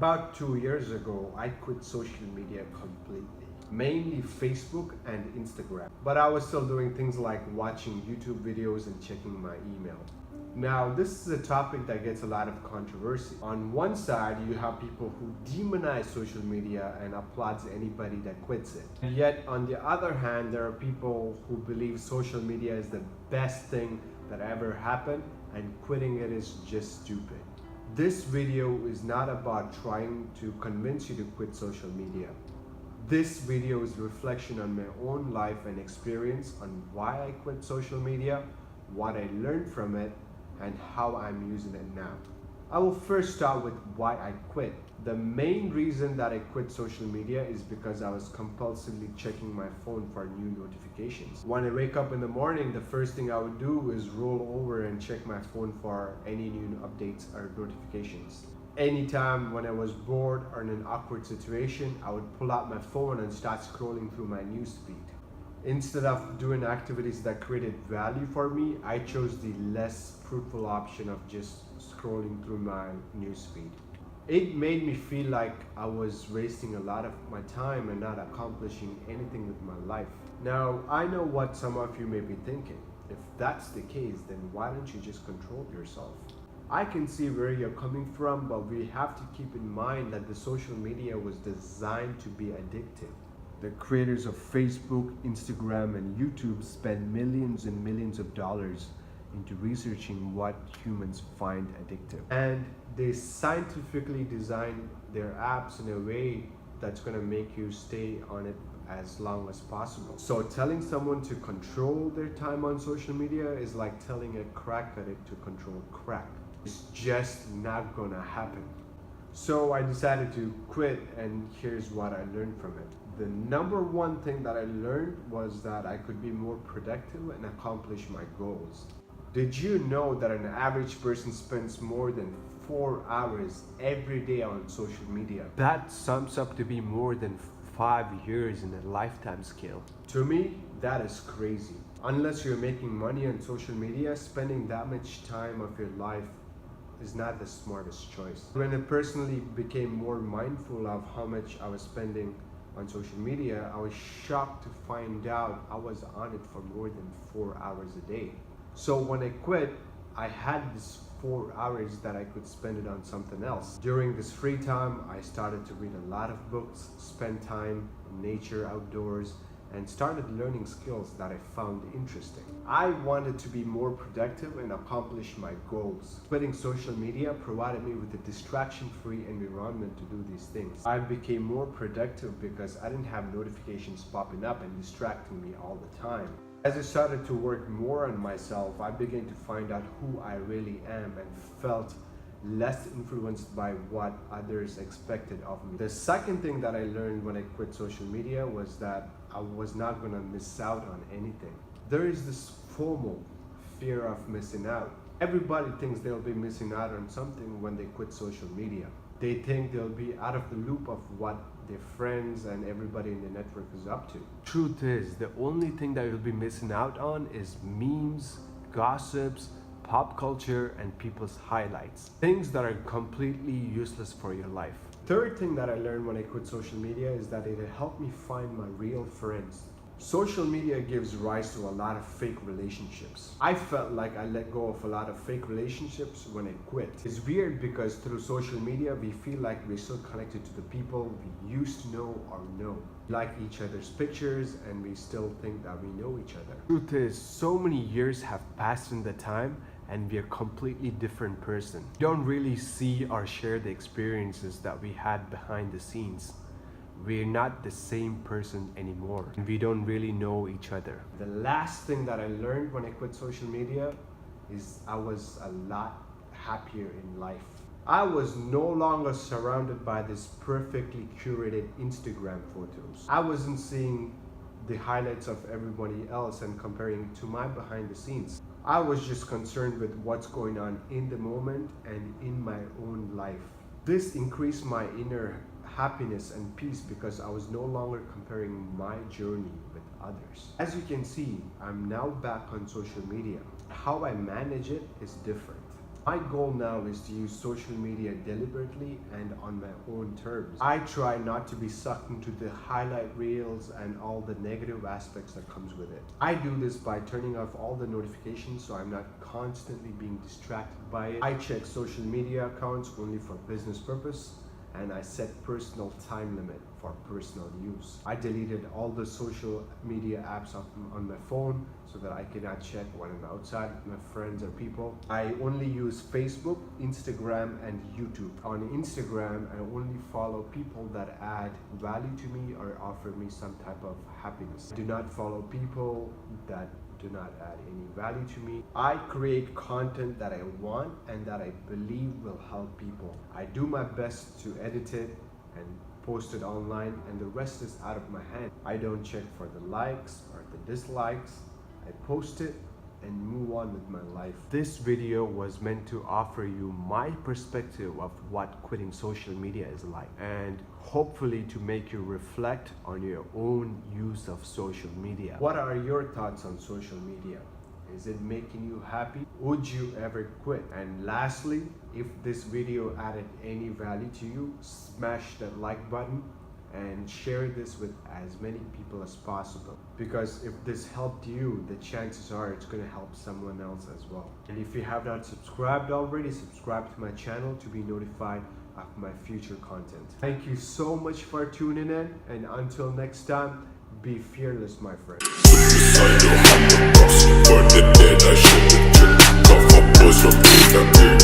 About 2 years ago, I quit social media completely, mainly Facebook and Instagram. But I was still doing things like watching YouTube videos and checking my email. Now, this is a topic that gets a lot of controversy. On one side, you have people who demonize social media and applauds anybody that quits it. And yet, on the other hand, there are people who believe social media is the best thing that ever happened and quitting it is just stupid. This video is not about trying to convince you to quit social media. This video is a reflection on my own life and experience on why I quit social media, what I learned from it, and how I'm using it now. I will first start with why I quit. The main reason that I quit social media is because I was compulsively checking my phone for new notifications. When I wake up in the morning, the first thing I would do is roll over and check my phone for any new updates or notifications. Anytime when I was bored or in an awkward situation, I would pull out my phone and start scrolling through my newsfeed. Instead of doing activities that created value for me, I chose the less fruitful option of just scrolling through my newsfeed. It made me feel like I was wasting a lot of my time and not accomplishing anything with my life. Now, I know what some of you may be thinking. If that's the case, then why don't you just control yourself? I can see where you're coming from, but we have to keep in mind that the social media was designed to be addictive. The creators of Facebook, Instagram, and YouTube spend millions and millions of dollars into researching what humans find addictive. And they scientifically design their apps in a way that's going to make you stay on it as long as possible. So telling someone to control their time on social media is like telling a crack addict to control crack. It's just not gonna happen. So I decided to quit, and here's what I learned from it. The number one thing that I learned was that I could be more productive and accomplish my goals. Did you know that an average person spends more than 4 hours every day on social media? That sums up to be more than 5 years in a lifetime scale. To me, that is crazy. Unless you're making money on social media, spending that much time of your life is not the smartest choice. When I personally became more mindful of how much I was spending on social media, I was shocked to find out I was on it for more than 4 hours a day. So when I quit, I had this 4 hours that I could spend it on something else. During this free time, I started to read a lot of books, spend time in nature, outdoors, and started learning skills that I found interesting. I wanted to be more productive and accomplish my goals. Quitting social media provided me with a distraction-free environment to do these things. I became more productive because I didn't have notifications popping up and distracting me all the time. As I started to work more on myself, I began to find out who I really am and felt less influenced by what others expected of me. The second thing that I learned when I quit social media was that I was not going to miss out on anything. There is this FOMO, fear of missing out. Everybody thinks they'll be missing out on something when they quit social media. They think they'll be out of the loop of what their friends and everybody in the network is up to. Truth is, the only thing that you'll be missing out on is memes, gossips, pop culture, and people's highlights. Things that are completely useless for your life. Third thing that I learned when I quit social media is that it helped me find my real friends. Social media gives rise to a lot of fake relationships. I felt like I let go of a lot of fake relationships when I quit. It's weird because through social media, we feel like we're still connected to the people we used to know or know. We like each other's pictures and we still think that we know each other. Truth is, so many years have passed in the time and we're a completely different person. We don't really see or share the experiences that we had behind the scenes. We're not the same person anymore. We don't really know each other. The last thing that I learned when I quit social media is I was a lot happier in life. I was no longer surrounded by this perfectly curated Instagram photos. I wasn't seeing the highlights of everybody else and comparing it to my behind the scenes. I was just concerned with what's going on in the moment and in my own life. This increased my inner happiness and peace because I was no longer comparing my journey with others. As you can see, I'm now back on social media. How I manage it is different. My goal now is to use social media deliberately and on my own terms. I try not to be sucked into the highlight reels and all the negative aspects that comes with it. I do this by turning off all the notifications so I'm not constantly being distracted by it. I check social media accounts only for business purpose, and I set personal time limit for personal use. I deleted all the social media apps on my phone so that I cannot check when I'm outside with my friends or people. I only use Facebook, Instagram, and YouTube. On Instagram, I only follow people that add value to me or offer me some type of happiness. I do not follow people that do not add any value to me. I create content that I want and that I believe will help people. I do my best to edit it and post it online, and the rest is out of my hand. I don't check for the likes or the dislikes. I post it and move on with my life. This video was meant to offer you my perspective of what quitting social media is like, and hopefully to make you reflect on your own use of social media. What are your thoughts on social media? Is it making you happy? Would you ever quit? And lastly, if this video added any value to you, smash that like button and share this with as many people as possible, because if this helped you, the chances are it's going to help someone else as well. And if you have not subscribed already, subscribe to my channel to be notified of my future content. Thank you so much for tuning in, and until next time, be fearless, my friend. Suicidal, I'm the boss. For the dead, I shed the drip. Cough up boys from the